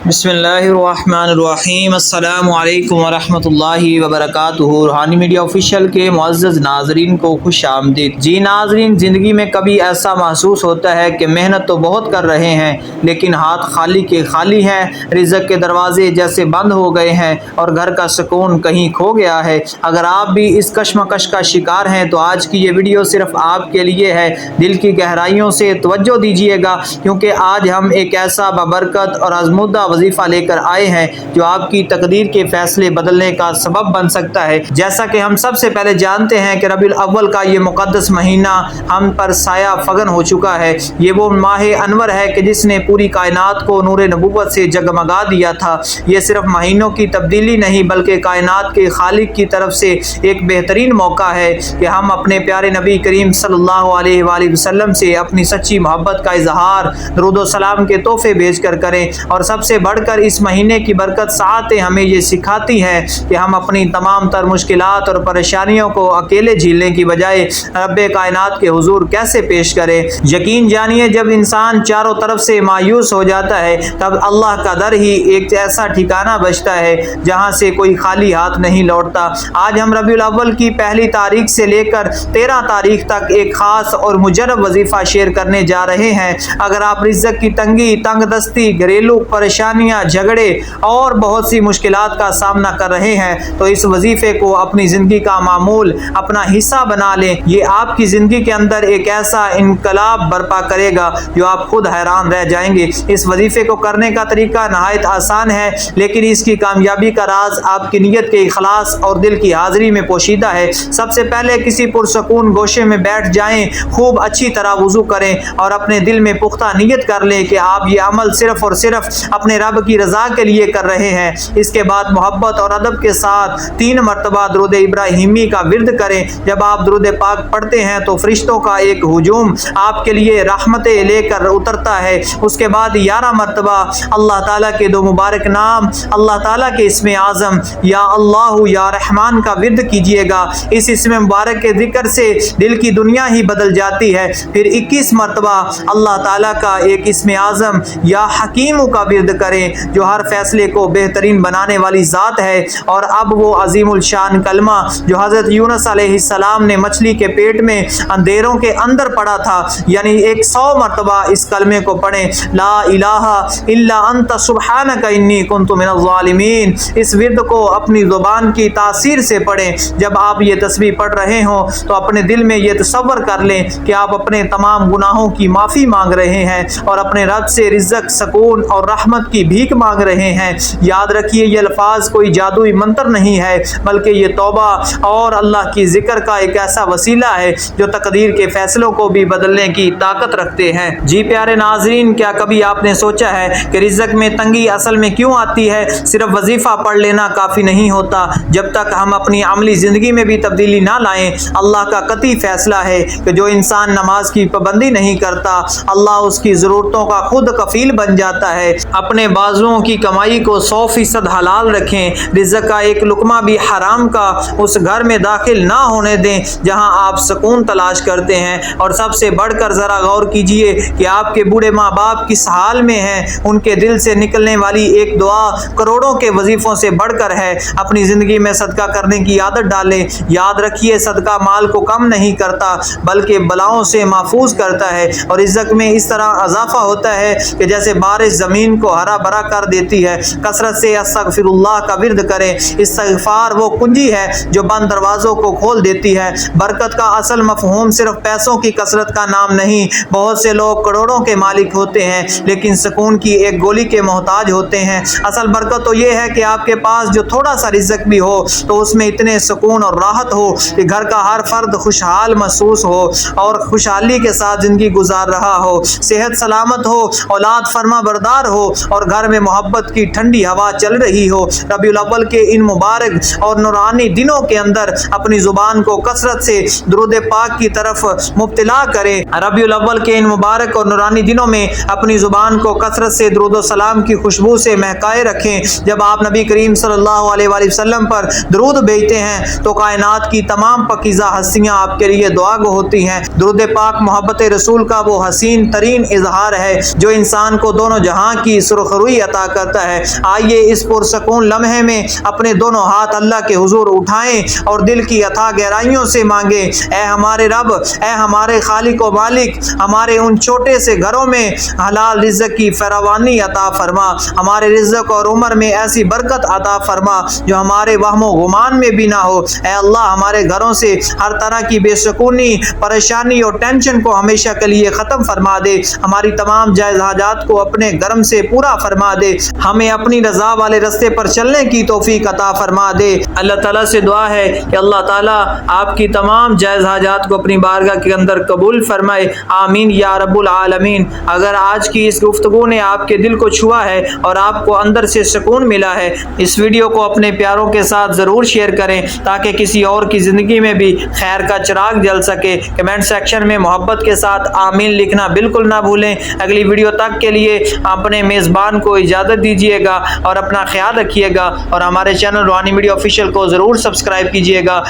بسم اللہ الرحمن الرحیم۔ السلام علیکم ورحمۃ اللہ وبرکاتہ۔ روحانی میڈیا آفیشیل کے معزز ناظرین کو خوش آمدید۔ جی ناظرین، زندگی میں کبھی ایسا محسوس ہوتا ہے کہ محنت تو بہت کر رہے ہیں لیکن ہاتھ خالی کے خالی ہیں، رزق کے دروازے جیسے بند ہو گئے ہیں اور گھر کا سکون کہیں کھو گیا ہے۔ اگر آپ بھی اس کشمکش کا شکار ہیں تو آج کی یہ ویڈیو صرف آپ کے لیے ہے۔ دل کی گہرائیوں سے توجہ دیجیے گا کیونکہ آج ہم ایک ایسا بابرکت اور آزمودہ وظیفہ لے کر آئے ہیں جو آپ کی تقدیر کے فیصلے بدلنے کا سبب بن سکتا ہے۔ جیسا کہ ہم سب سے پہلے جانتے ہیں کہ ربیع الاول کا یہ مقدس مہینہ ہم پر سایہ فگن ہو چکا ہے۔ یہ وہ ماہ انور ہے کہ جس نے پوری کائنات کو نور نبوت سے جگمگا دیا تھا۔ یہ صرف مہینوں کی تبدیلی نہیں بلکہ کائنات کے خالق کی طرف سے ایک بہترین موقع ہے کہ ہم اپنے پیارے نبی کریم صلی اللہ علیہ وآلہ وسلم سے اپنی سچی محبت کا اظہار درود و سلام کے تحفے بھیج کر کریں۔ اور سب سے بڑھ کر اس مہینے کی برکت ساعتیں ہمیں یہ سکھاتی ہیں کہ ہم اپنی تمام تر مشکلات اور پریشانیوں کو اکیلے جھیلنے کی بجائے رب کائنات کے حضور کیسے پیش کریں۔ یقین جانیے، جب انسان چاروں طرف سے مایوس ہو جاتا ہے تب اللہ کا در ہی ایک ایسا ٹھکانہ بچتا ہے جہاں سے کوئی خالی ہاتھ نہیں لوٹتا۔ آج ہم ربیع الاول کی پہلی تاریخ سے لے کر 13 تاریخ تک ایک خاص اور مجرب وظیفہ شیئر کرنے جا رہے ہیں۔ اگر آپ رزق کی تنگی، تنگ دستی، گھریلو پریشانیاں، جھگڑے اور بہت سی مشکلات کا سامنا کر رہے ہیں تو اس وظیفے کو اپنی زندگی کا معمول، اپنا حصہ بنا لیں۔ یہ آپ کی زندگی کے اندر ایک ایسا انقلاب برپا کرے گا جو آپ خود حیران رہ جائیں گے۔ اس وظیفے کو کرنے کا طریقہ نہایت آسان ہے لیکن اس کی کامیابی کا راز آپ کی نیت کے اخلاص اور دل کی حاضری میں پوشیدہ ہے۔ سب سے پہلے کسی پرسکون گوشے میں بیٹھ جائیں، خوب اچھی طرح وضو کریں اور اپنے دل میں پختہ نیت کر لیں کہ آپ یہ عمل صرف اور صرف اپنے رب کی رضا کے لیے کر رہے ہیں۔ اس کے بعد محبت اور ادب کے ساتھ 3 مرتبہ درود ابراہیمی کا ورد کریں۔ جب آپ درود پاک پڑھتے ہیں تو فرشتوں کا ایک ہجوم آپ کے لیے رحمتیں لے کر اترتا ہے۔ اس کے بعد 11 مرتبہ اللہ تعالیٰ کے 2 مبارک نام، اللہ تعالیٰ کے اسم اعظم یا اللہ یا رحمان کا ورد کیجیے گا۔ اس اسم مبارک کے ذکر سے دل کی دنیا ہی بدل جاتی ہے۔ پھر 21 مرتبہ اللہ تعالیٰ کا ایک اسم اعظم یا حکیم کا ورد کریں جو ہر فیصلے کو بہترین بنانے والی ذات ہے۔ اور اب وہ عظیم الشان کلمہ جو حضرت یونس علیہ السلام نے مچھلی کے پیٹ میں اندھیروں کے اندر پڑھا تھا، یعنی 100 مرتبہ اس کلمے کو پڑھیں، لا الہ الا انت سبحانک انی کنت من الظالمین۔ اس ورد کو اپنی زبان کی تاثیر سے پڑھیں۔ جب آپ یہ تسبیح پڑھ رہے ہوں تو اپنے دل میں یہ تصور کر لیں کہ آپ اپنے تمام گناہوں کی معافی مانگ رہے ہیں اور اپنے رب سے رزق، سکون اور رحمت کی بھیک مانگ رہے ہیں۔ یاد رکھیے، یہ الفاظ کوئی جادوئی منتر نہیں ہے بلکہ یہ توبہ اور اللہ کی ذکر کا ایک ایسا وسیلہ ہے جو تقدیر کے فیصلوں کو بھی بدلنے کی طاقت رکھتے ہیں۔ جی پیارے ناظرین، کیا کبھی آپ نے سوچا ہے کہ رزق میں تنگی اصل میں کیوں آتی ہے؟ صرف وظیفہ پڑھ لینا کافی نہیں ہوتا۔ جب تک ہم اپنی عملی زندگی میں بھی تبدیلی نہ لائیں، اللہ کا قطعی فیصلہ ہے کہ جو انسان نماز کی پابندی نہیں کرتا، اللہ اس کی ضرورتوں کا خود کفیل بن جاتا ہے۔ اپنے بازوؤں کی کمائی کو 100% حلال رکھیں۔ رزق کا ایک لقمہ بھی حرام کا اس گھر میں داخل نہ ہونے دیں جہاں آپ سکون تلاش کرتے ہیں۔ اور سب سے بڑھ کر ذرا غور کیجئے کہ آپ کے بوڑھے ماں باپ کس حال میں ہیں۔ ان کے دل سے نکلنے والی ایک دعا کروڑوں کے وظیفوں سے بڑھ کر ہے۔ اپنی زندگی میں صدقہ کرنے کی عادت ڈالیں۔ یاد رکھیے، صدقہ مال کو کم نہیں کرتا بلکہ بلاؤں سے محفوظ کرتا ہے۔ اور رزق میں اس طرح اضافہ ہوتا ہے کہ جیسے بارش زمین کو ہرا بھرا کر دیتی ہے۔ کثرت سے استغفر اللہ کا ورد کریں۔ استغفار وہ کنجی ہے جو بند دروازوں کو کھول دیتی ہے۔ برکت کا اصل مفہوم صرف پیسوں کی کثرت کا نام نہیں۔ بہت سے لوگ کروڑوں کے مالک ہوتے ہیں لیکن سکون کی ایک گولی کے محتاج ہوتے ہیں۔ اصل برکت تو یہ ہے کہ آپ کے پاس جو تھوڑا سا رزق بھی ہو تو اس میں اتنے سکون اور راحت ہو کہ گھر کا ہر فرد خوشحال محسوس ہو اور خوشحالی کے ساتھ زندگی گزار رہا ہو، صحت سلامت ہو، اولاد فرما بردار ہو اور گھر میں محبت کی ٹھنڈی ہوا چل رہی ہو۔ ربیع الاول کے ان مبارک اور نورانی دنوں کے اندر اپنی زبان کو کثرت سے درود پاک کی طرف مبتلا کریں۔ ربیع الاول کے ان مبارک اور نورانی دنوں میں اپنی زبان کو کثرت سے درود و سلام کی خوشبو سے مہکائے رکھیں۔ جب آپ نبی کریم صلی اللہ علیہ وآلہ وسلم پر درود بھیجتے ہیں تو کائنات کی تمام پاکیزہ ہستیاں آپ کے لیے دعا گو ہوتی ہیں۔ درود پاک محبت رسول کا وہ حسین ترین اظہار ہے جو انسان کو دونوں جہاں کی سرخ روئی عطا کرتا ہے۔ آئیے اس پرسکون لمحے میں اپنے دونوں ہاتھ اللہ کے حضور اٹھائیں اور دل کی اتھا گہرائیوں سے مانگیں، اے ہمارے رب، اے ہمارے خالق و مالک، ہمارے ان چھوٹے سے گھروں میں حلال رزق کی فراوانی عطا فرما، ہمارے رزق اور عمر میں ایسی برکت عطا فرما جو ہمارے وہم و گمان میں بھی نہ ہو۔ اے اللہ، ہمارے گھروں سے ہر طرح کی بے سکونی، پریشانی اور ٹینشن کو ہمیشہ کے لیے ختم فرما دے، ہماری تمام جائز حاجات کو اپنے کرم سے پورا فرما دے، ہمیں اپنی رضا والے راستے پر چلنے کی توفیق عطا فرما دے۔ اللہ تعالیٰ سے دعا ہے کہ اللہ تعالیٰ آپ کی تمام جائز حاجات کو اپنی بارگاہ کے اندر قبول فرمائے، آمین یا رب العالمین۔ اگر آج کی اس گفتگو نے آپ کے دل کو چھوا ہے اور آپ کو اندر سے سکون ملا ہے، اس ویڈیو کو اپنے پیاروں کے ساتھ ضرور شیئر کریں تاکہ کسی اور کی زندگی میں بھی خیر کا چراغ جل سکے۔ کمنٹ سیکشن میں محبت کے ساتھ آمین لکھنا بالکل نہ بھولیں۔ اگلی ویڈیو تک کے لیے اپنے میزبان کو اجازت دیجیے گا اور اپنا خیال رکھیے گا، اور ہمارے چینل روحانی میڈیا آفیشیل کو ضرور سبسکرائب کیجیے گا۔